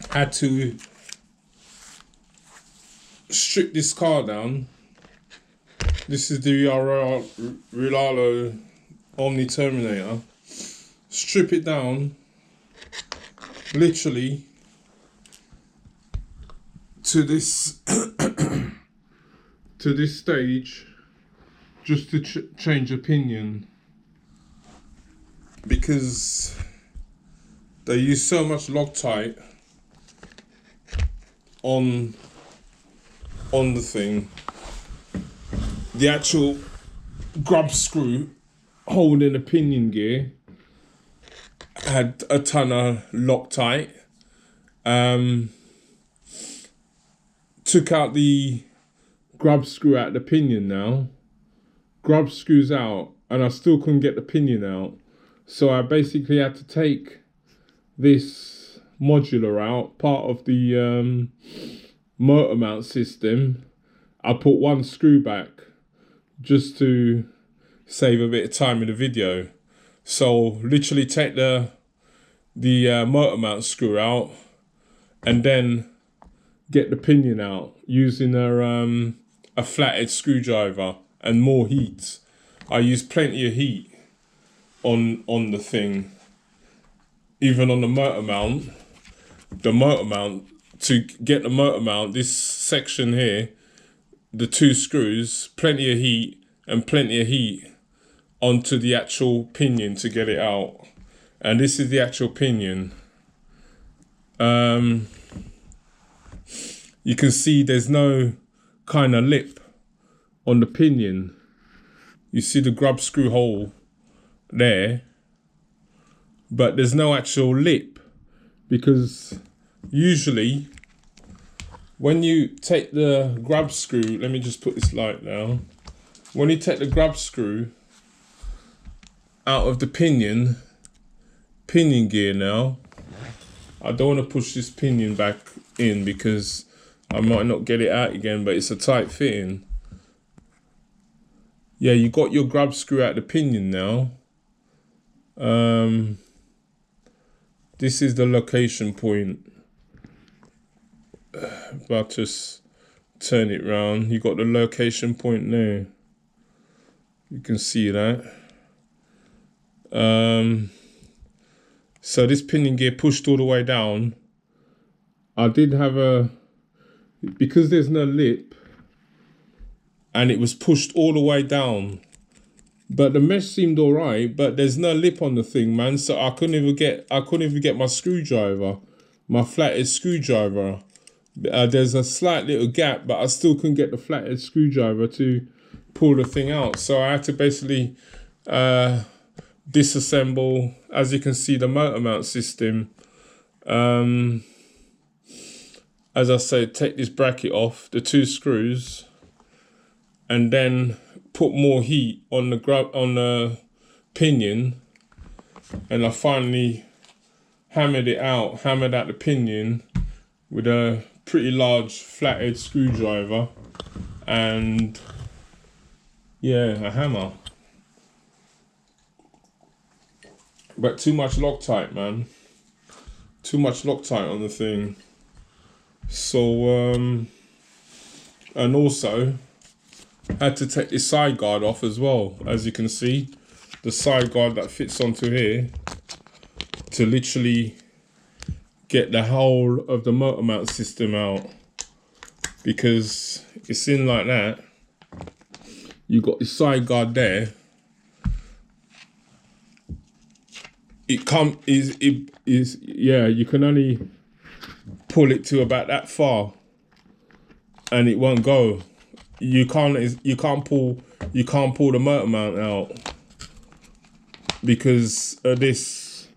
had to strip this car down. This is the Rilalo Omni Terminator. Strip it down, literally, to this to this stage, just to change opinion, because they use so much Loctite on the thing. The actual grub screw holding the pinion gear had a ton of Loctite. Took out the grub screw out of the pinion now. Grub screws out, and I still couldn't get the pinion out. So I basically had to take this modular out, part of the motor mount system. I put one screw back just to save a bit of time in the video. So literally take the motor mount screw out and then get the pinion out using a flathead screwdriver and more heat. I use plenty of heat on the thing, even on the motor mount. To get the motor mount, this section here, the two screws, plenty of heat onto the actual pinion to get it out. And this is the actual pinion. You can see there's no kind of lip on the pinion. You see the grub screw hole there, but there's no actual lip, because usually when you take the grub screw, let me just put this light down. When you take the grub screw out of the pinion gear now, I don't want to push this pinion back in because I might not get it out again, but it's a tight fitting. Yeah, you got your grub screw out of the pinion now. This is the location point. About to turn it round. You got the location point there. You can see that. So this pinion gear pushed all the way down. I did have because there's no lip, and it was pushed all the way down. But the mesh seemed all right, but there's no lip on the thing, man. So I couldn't even get my screwdriver, my flathead screwdriver. There's a slight little gap, but I still couldn't get the flathead screwdriver to pull the thing out. So I had to basically disassemble, as you can see, the motor mount system. As I said, take this bracket off, the two screws, and then put more heat on the pinion. And I finally hammered out the pinion with a pretty large flathead screwdriver and a hammer. But too much Loctite, man. Too much Loctite on the thing. So and also had to take this side guard off as well, as you can see, the side guard that fits onto here, to literally get the whole of the motor mount system out, because it's in like that. You got the side guard there. You can only pull it to about that far, and it won't go. You can't pull the motor mount out because of this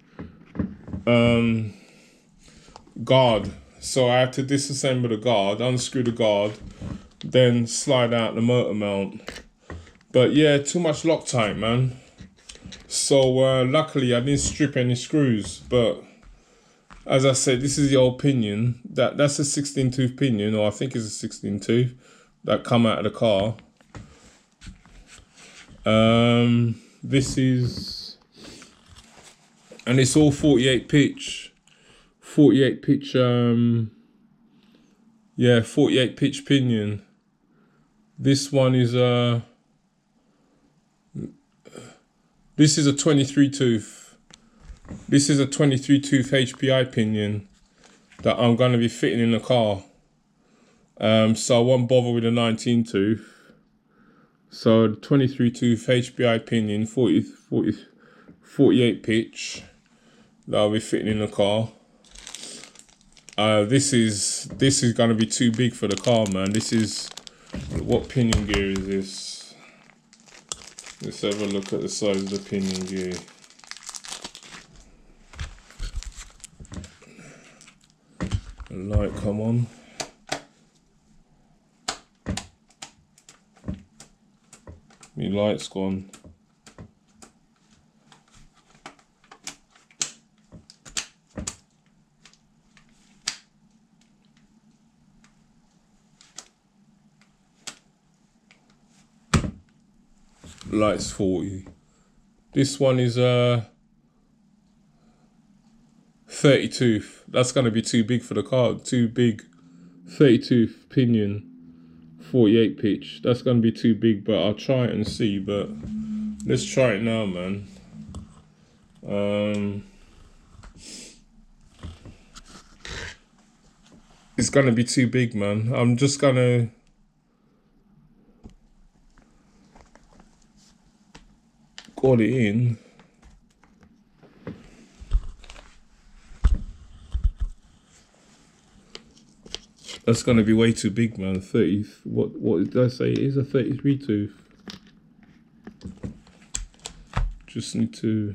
guard. So I had to disassemble the guard, unscrew the guard, then slide out the motor mount. But yeah, too much Loctite, man. So luckily I didn't strip any screws, but as I said, this is the old pinion. That's a 16 tooth pinion, or I think it's a 16 tooth that come out of the car. This is, and it's all 48 pitch 48 pitch, 48 pitch pinion. This one is this is a 23 tooth. This is a 23 tooth HPI pinion that I'm going to be fitting in the car. So I won't bother with a 19 tooth. So the 23 tooth HPI pinion, 48 pitch that I'll be fitting in the car. This is going to be too big for the car, man. This is, what pinion gear is this? Let's have a look at the size of the pinion gear. The light, come on. My light's gone. Light's 40. This one is 30 tooth. That's going to be too big for the car. Too big. 30 tooth pinion. 48 pitch. That's going to be too big, but I'll try it and see. But let's try it now, man. It's going to be too big, man. I'm just going to got it in. That's gonna be way too big, man. 30. What did I say? It is a 33 tooth. Just need to.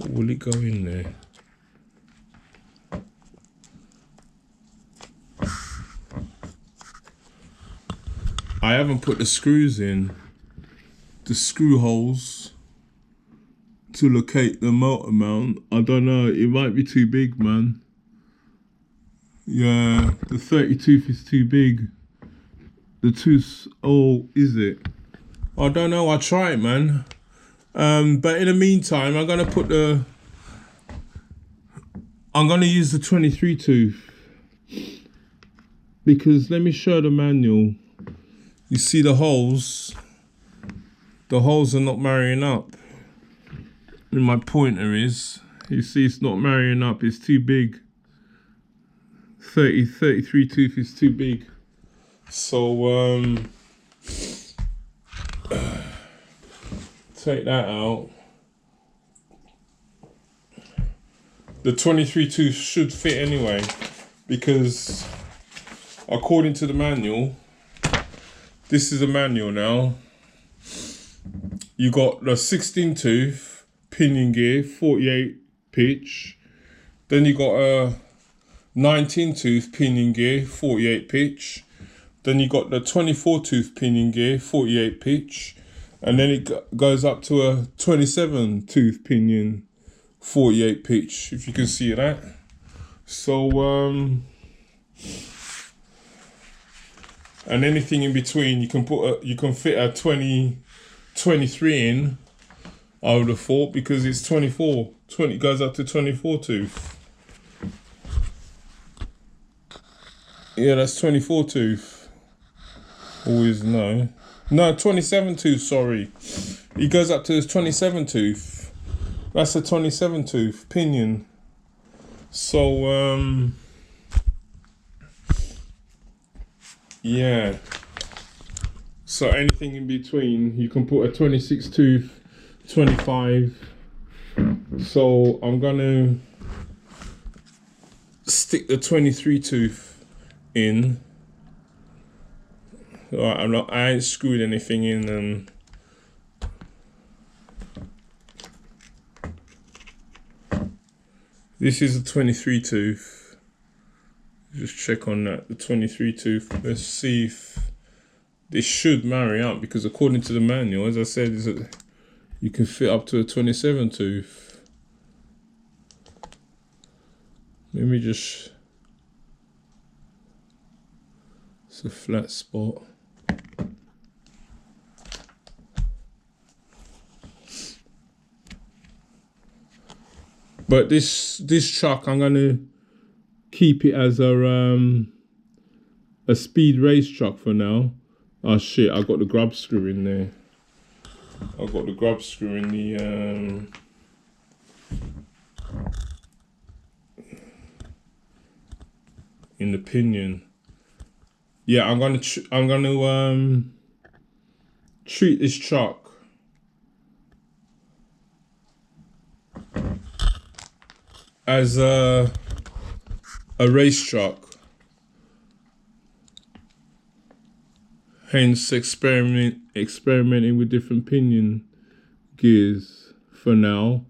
Will it go in there? I haven't put the screws in, the screw holes to locate the motor mount. I don't know, it might be too big, man. Yeah, the 30 tooth is too big. The tooth, oh, is it? I don't know, I'll try it, man. But in the meantime, I'm gonna use the 23 tooth, because let me show the manual. You see the holes? The holes are not marrying up. And my pointer is, you see it's not marrying up, it's too big. 33 tooth is too big. So, take that out. The 23 tooth should fit anyway, because according to the manual, this is a manual now. You got the 16 tooth pinion gear, 48 pitch. Then you got a 19 tooth pinion gear, 48 pitch. Then you got the 24 tooth pinion gear, 48 pitch. And then it goes up to a 27 tooth pinion, 48 pitch, if you can see that. So, and anything in between, you can fit a 23 in, I would have thought, because it's 24. 20 goes up to 24 tooth. Yeah, that's 24 tooth. Always no. No, 27 tooth, sorry. He goes up to his 27 tooth. That's a 27 tooth pinion. So, yeah. So anything in between, you can put a 26 tooth, 25. So I'm gonna stick the 23 tooth in. Alright, I ain't screwed anything in, and this is a 23 tooth. Just check on that, the 23 tooth. Let's see if this should marry up, because according to the manual, as I said, is that you can fit up to a 27 tooth. Let me just. It's a flat spot. But this truck, I'm gonna keep it as a speed race truck for now. Oh shit! I got the grub screw in there. I got the grub screw in the pinion. Yeah, I'm gonna treat this truck as a race truck. Hence, experimenting with different pinion gears for now,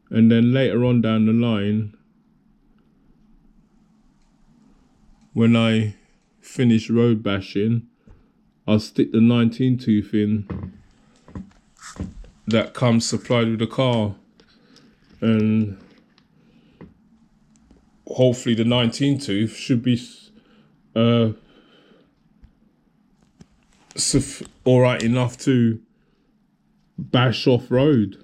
and then later on down the line, when I finish road bashing, I'll stick the 19 tooth in that comes supplied with the car, and hopefully the 19 tooth should be alright enough to bash off road.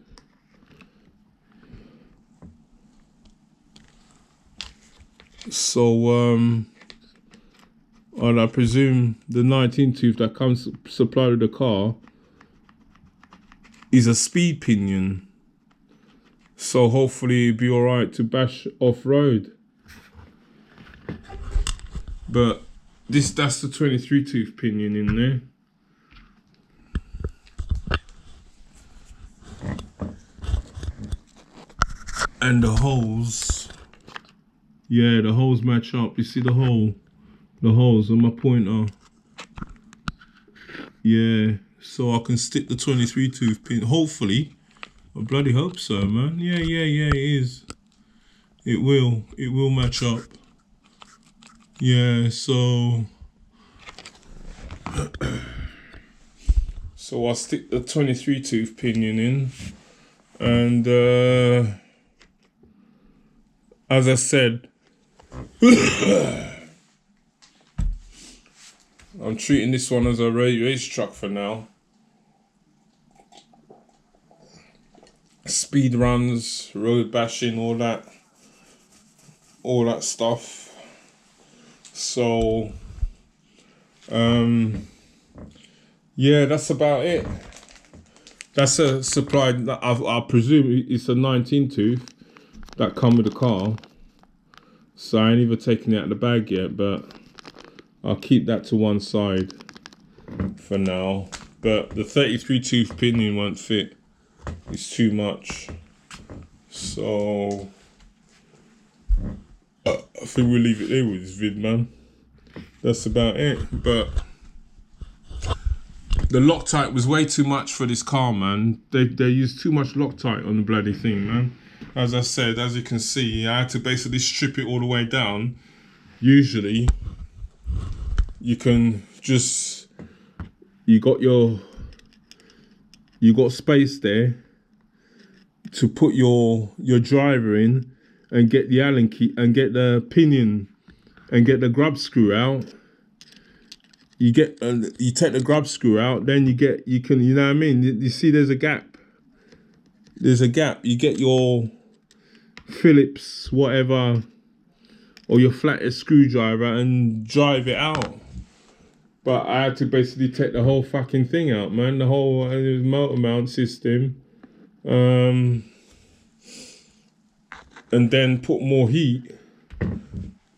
So and I presume the 19 tooth that comes supplied with the car is a speed pinion, so hopefully it'll be alright to bash off road. But that's the 23 tooth pinion in there. And the holes, yeah, the holes match up. You see the holes on my pointer. Yeah, so I can stick the 23 tooth pin. Hopefully, I bloody hope so, man. Yeah, it is. It will match up. Yeah, so I'll stick the 23 tooth pinion in, and as I said, I'm treating this one as a race truck for now. Speed runs, road bashing, all that stuff. So, yeah, that's about it. That's a supply. I presume it's a 19 tooth that come with the car. So I ain't even taken it out of the bag yet, but I'll keep that to one side for now. But the 33 tooth pinion won't fit. It's too much. So I think we'll leave it there with this vid, man. That's about it. But the Loctite was way too much for this car, man. They used too much Loctite on the bloody thing, man. As I said, as you can see, I had to basically strip it all the way down. Usually, you can just, you got space there to put your driver in and get the Allen key and get the pinion and get the grub screw out. You take the grub screw out, then you know what I mean? You see there's a gap. There's a gap. You get your Phillips, whatever, or your flathead screwdriver and drive it out. But I had to basically take the whole fucking thing out, man. The whole motor mount system. And then put more heat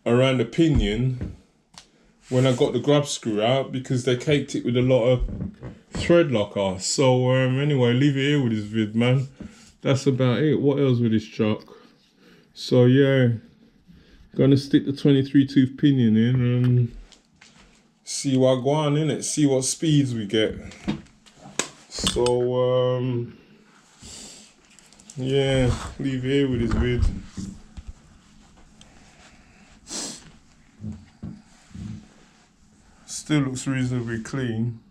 around the pinion when I got the grub screw out, because they caked it with a lot of threadlock. So anyway, leave it here with this vid, man. That's about it. What else with this truck? So yeah, gonna stick the 23 tooth pinion in and see what go on in it. See what speeds we get. So yeah, leave it here with this vid. Still looks reasonably clean.